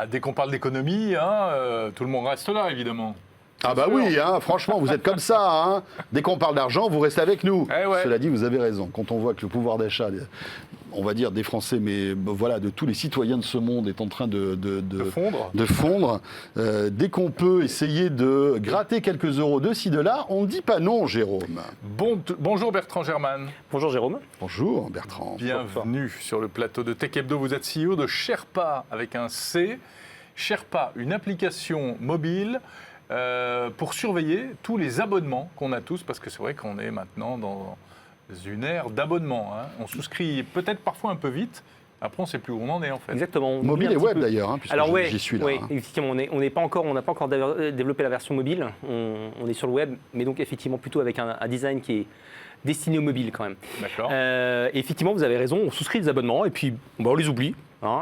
dès qu'on parle d'économie, tout le monde reste là, évidemment. Ah bah oui, franchement, vous êtes comme ça. Dès qu'on parle d'argent, vous restez avec nous. Cela dit, vous avez raison. Quand on voit que le pouvoir d'achat, on va dire des Français, mais voilà, de tous les citoyens de ce monde est en train de fondre. Dès qu'on peut essayer de gratter quelques euros de ci, de là, on ne dit pas non, Jérôme. Bonjour Bertrand Germain. Bonjour Jérôme. Bonjour Bertrand. Bienvenue sur le plateau de Tech Hebdo. Vous êtes CEO de Sherpa avec un C. Sherpa, une application mobile pour surveiller tous les abonnements qu'on a tous, parce que c'est vrai qu'on est maintenant dans une ère d'abonnement. On souscrit peut-être parfois un peu vite, après on ne sait plus où on en est en fait. Exactement. Mobile et web d'ailleurs, puisque j'y suis là. Oui, effectivement, on n'a pas encore développé la version mobile, on est sur le web, mais donc effectivement plutôt avec un design qui est destiné au mobile quand même. D'accord. Effectivement, vous avez raison, on souscrit des abonnements et puis on les oublie.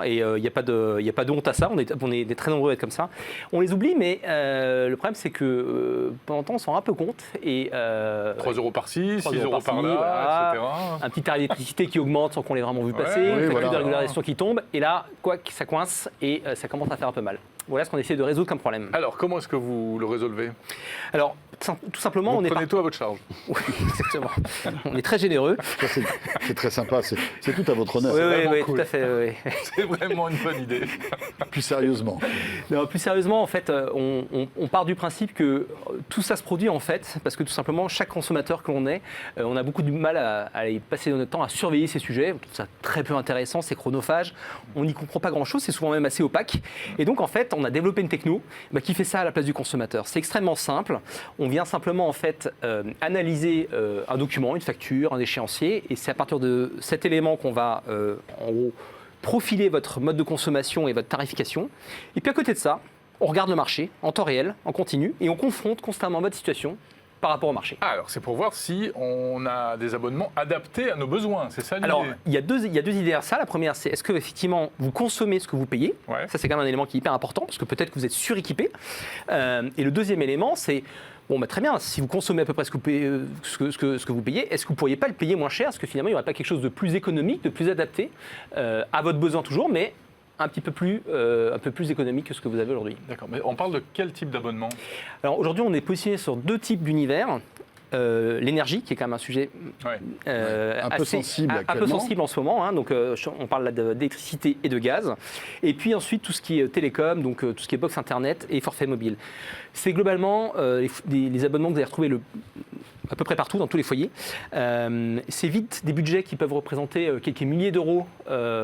Et il n'y a pas de honte à ça, on est très nombreux à être comme ça. On les oublie, mais le problème c'est que pendant le temps on s'en rend un peu compte. 3 euros par-ci, 6 euros par là, voilà, etc. Un petit tarif d'électricité qui augmente sans qu'on l'ait vraiment vu passer, une facture de régularisation qui tombe, et là, ça coince et ça commence à faire un peu mal. Voilà ce qu'on essaie de résoudre comme problème. Alors, comment est-ce que vous le résolvez ? Alors, tout simplement, vous prenez tout à votre charge. Oui, exactement. On est très généreux. C'est très sympa, c'est tout à votre honneur. Oui, cool. Tout à fait. Oui. C'est vraiment une bonne idée. Plus sérieusement. Non, plus sérieusement, en fait, on part du principe que tout ça se produit en fait, parce que tout simplement, chaque consommateur que l'on est, on a beaucoup de mal à y passer notre temps à surveiller ces sujets. On trouve ça très peu intéressant, c'est chronophage. On n'y comprend pas grand-chose, c'est souvent même assez opaque. Et donc, en fait, on a développé une techno qui fait ça à la place du consommateur. C'est extrêmement simple. On vient simplement en fait analyser un document, une facture, un échéancier, et c'est à partir de cet élément qu'on va en gros profiler votre mode de consommation et votre tarification. Et puis à côté de ça, on regarde le marché en temps réel, en continu, et on confronte constamment votre situation par rapport au marché. Alors, c'est pour voir si on a des abonnements adaptés à nos besoins, c'est ça l'idée ? Alors, il y a deux idées à ça. La première, c'est est-ce que effectivement vous consommez ce que vous payez ? Ça, c'est quand même un élément qui est hyper important, parce que peut-être que vous êtes suréquipé. Et le deuxième élément, c'est très bien, si vous consommez à peu près ce que vous payez, est-ce que vous ne pourriez pas le payer moins cher ? Est-ce que finalement, il n'y aurait pas quelque chose de plus économique, de plus adapté à votre besoin toujours, mais un peu plus économique que ce que vous avez aujourd'hui. D'accord, mais on parle de quel type d'abonnement ? Alors aujourd'hui, on est positionné sur 2 types d'univers. L'énergie, qui est quand même un sujet un peu sensible en ce moment. Donc, on parle là d'électricité et de gaz. Et puis ensuite, tout ce qui est télécom, donc tout ce qui est box internet et forfait mobile. C'est globalement les abonnements que vous allez retrouver à peu près partout, dans tous les foyers. C'est vite des budgets qui peuvent représenter quelques milliers d'euros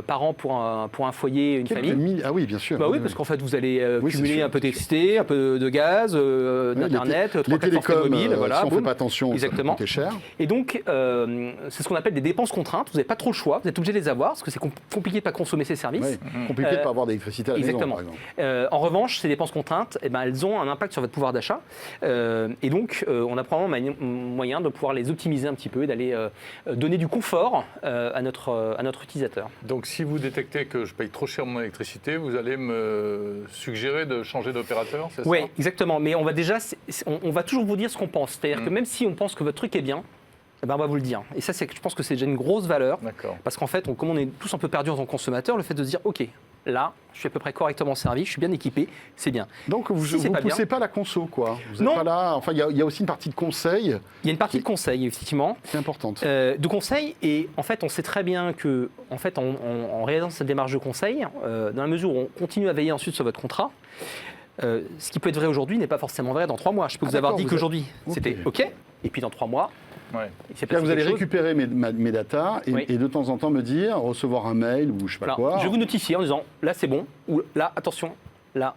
par an pour un foyer, une famille. Ah oui, bien sûr. Oui, parce qu'en fait, vous allez cumuler un peu d'électricité, un peu de gaz, d'internet, les télécoms, mobile, si on ne fait pas attention, exactement. Ça coûte cher. Et donc, c'est ce qu'on appelle des dépenses contraintes. Vous n'avez pas trop le choix, vous êtes obligé de les avoir, parce que c'est compliqué de ne pas consommer ces services. Oui, compliqué de ne pas avoir d'électricité à la maison, par exemple. En revanche, ces dépenses contraintes, elles ont un impact sur votre pouvoir d'achat. Et donc, on a probablement moyen de pouvoir les optimiser un petit peu et d'aller donner du confort à notre utilisateur. Donc si vous détectez que je paye trop cher mon électricité, vous allez me suggérer de changer d'opérateur, c'est ça ? Oui, exactement. Mais on va toujours vous dire ce qu'on pense. C'est-à-dire que même si on pense que votre truc est bien, on va vous le dire. Et ça, je pense que c'est déjà une grosse valeur. D'accord. Parce qu'en fait, comme on est tous un peu perdus en tant que consommateur, le fait de se dire, OK, là, je suis à peu près correctement servi, je suis bien équipé, c'est bien. Donc, vous ne poussez pas la conso, quoi. Vous non. Pas là. Enfin, il y a aussi une partie de conseil. Il y a une partie de conseil, effectivement. C'est importante. De conseil, et en fait, on sait très bien que, en fait, en réalisant cette démarche de conseil, dans la mesure où on continue à veiller ensuite sur votre contrat, ce qui peut être vrai aujourd'hui n'est pas forcément vrai dans 3 mois. Je peux vous avoir dit qu'aujourd'hui, c'était OK, et puis dans 3 mois, vous allez récupérer mes datas et de temps en temps me dire, recevoir un mail ou je sais pas quoi. Je vais vous notifier en disant, là c'est bon, ou là, attention, là.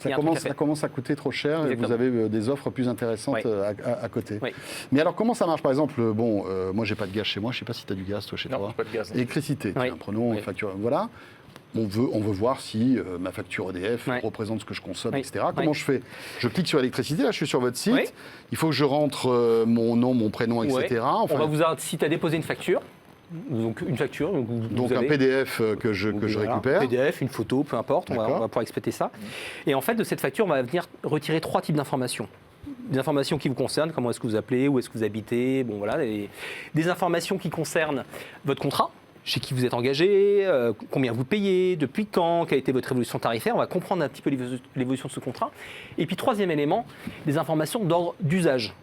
Ça commence à coûter trop cher. Exactement. Et vous avez des offres plus intéressantes à côté. Oui. Mais alors, comment ça marche ? Par exemple, moi, j'ai pas de gaz chez moi. Je sais pas si tu as du gaz, toi, chez toi. Non, pas de gaz. Électricité. Tiens, prenons une facture. Voilà. On veut voir si ma facture EDF représente ce que je consomme, etc. Comment je fais ? Je clique sur électricité, là je suis sur votre site, il faut que je rentre mon nom, mon prénom, etc. Enfin, on va vous inciter à déposer une facture. Donc une facture. Donc un PDF que je récupère. Un PDF, une photo, peu importe, on va pouvoir exploiter ça. Et en fait, de cette facture, on va venir retirer 3 types d'informations. Des informations qui vous concernent, comment est-ce que vous appelez, où est-ce que vous habitez, des informations qui concernent votre contrat. chez qui vous êtes engagé, combien vous payez, depuis quand, quelle a été votre évolution tarifaire. On va comprendre un petit peu l'évolution de ce contrat. Et puis, troisième élément, des informations d'ordre d'usage.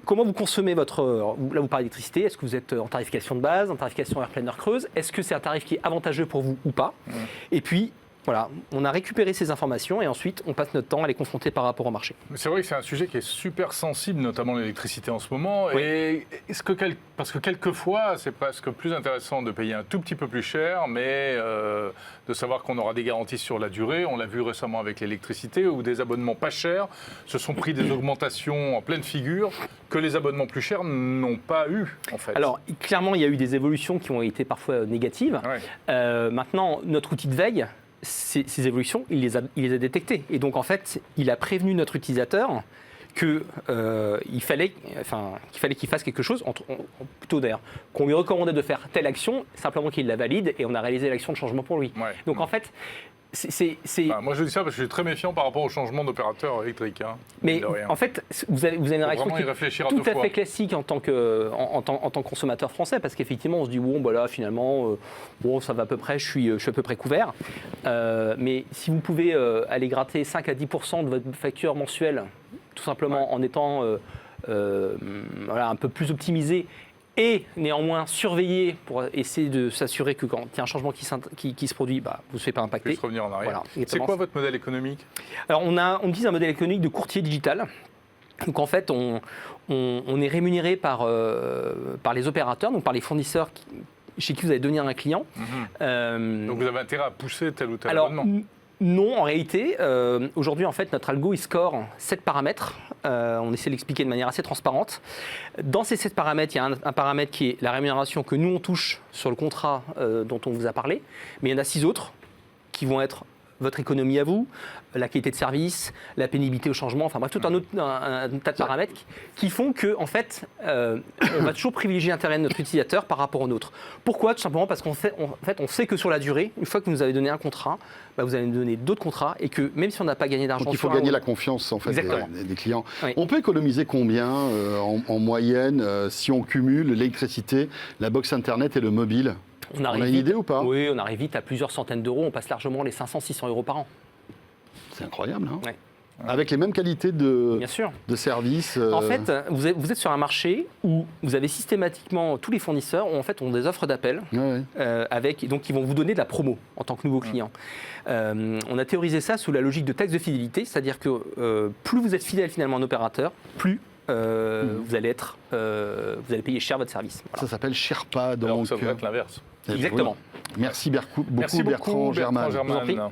Comment vous consommez là vous parlez d'électricité, est-ce que vous êtes en tarification de base, en tarification heure pleine, heure creuse, est-ce que c'est un tarif qui est avantageux pour vous ou pas? Et puis, voilà, on a récupéré ces informations et ensuite on passe notre temps à les confronter par rapport au marché. C'est vrai que c'est un sujet qui est super sensible, notamment l'électricité en ce moment. Oui. Et parce que quelquefois, c'est presque plus intéressant de payer un tout petit peu plus cher, mais de savoir qu'on aura des garanties sur la durée. On l'a vu récemment avec l'électricité, où des abonnements pas chers se sont pris des augmentations en pleine figure que les abonnements plus chers n'ont pas eu, en fait. Alors, clairement, il y a eu des évolutions qui ont été parfois négatives. Ouais. Maintenant, notre outil de veille, ces évolutions, il les a détectées. Et donc, en fait, il a prévenu notre utilisateur qu'il fallait qu'il fasse quelque chose, plutôt d'ailleurs, qu'on lui recommandait de faire telle action, simplement qu'il la valide, et on a réalisé l'action de changement pour lui. Ouais. Donc, en fait, moi, je dis ça parce que je suis très méfiant par rapport au changement d'opérateur électrique. Hein, mais en fait, vous avez une réaction qui est tout à fait classique en tant que consommateur français, parce qu'effectivement, on se dit, bon, bah là, finalement, ça va à peu près, je suis à peu près couvert. Mais si vous pouvez aller gratter 5 à 10% de votre facture mensuelle, tout simplement en étant un peu plus optimisé, et néanmoins surveiller pour essayer de s'assurer que quand il y a un changement qui se produit, vous ne se fait pas impacter. Juste revenir en arrière. Voilà, c'est quoi votre modèle économique? Alors on utilise un modèle économique de courtier digital. Donc en fait, on est rémunéré par les opérateurs, donc par les fournisseurs chez qui vous allez devenir un client. Donc vous avez intérêt à pousser tel ou tel abonnement? Non, en réalité, aujourd'hui, en fait, notre algo, il score 7 paramètres. On essaie de l'expliquer de manière assez transparente. Dans ces 7 paramètres, il y a un paramètre qui est la rémunération que nous, on touche sur le contrat dont on vous a parlé. Mais il y en a 6 autres qui vont être votre économie à vous, la qualité de service, la pénibilité au changement, enfin bref, tout un tas de paramètres qui font que, en fait, on va toujours privilégier l'intérêt de notre utilisateur par rapport au nôtre. Pourquoi? Tout simplement parce qu'on sait que sur la durée, une fois que vous nous avez donné un contrat, vous allez nous donner d'autres contrats et que même si on n'a pas gagné d'argent... Donc il faut gagner la confiance en fait, des clients. Oui. On peut économiser combien en moyenne si on cumule l'électricité, la box internet et le mobile? On a une idée ou pas? Oui, on arrive vite à plusieurs centaines d'euros. On passe largement les 500-600 euros par an. C'est incroyable, hein? Ouais. Avec les mêmes qualités de service. En fait, vous êtes sur un marché où vous avez systématiquement tous les fournisseurs ont des offres d'appel donc qui vont vous donner de la promo en tant que nouveau client. On a théorisé ça sous la logique de taxe de fidélité, c'est-à-dire que plus vous êtes fidèle finalement à un opérateur, plus vous allez payer cher votre service. Voilà. Ça s'appelle Sherpa. Donc ça devrait être l'inverse. Exactement. Merci beaucoup, Bertrand Germain.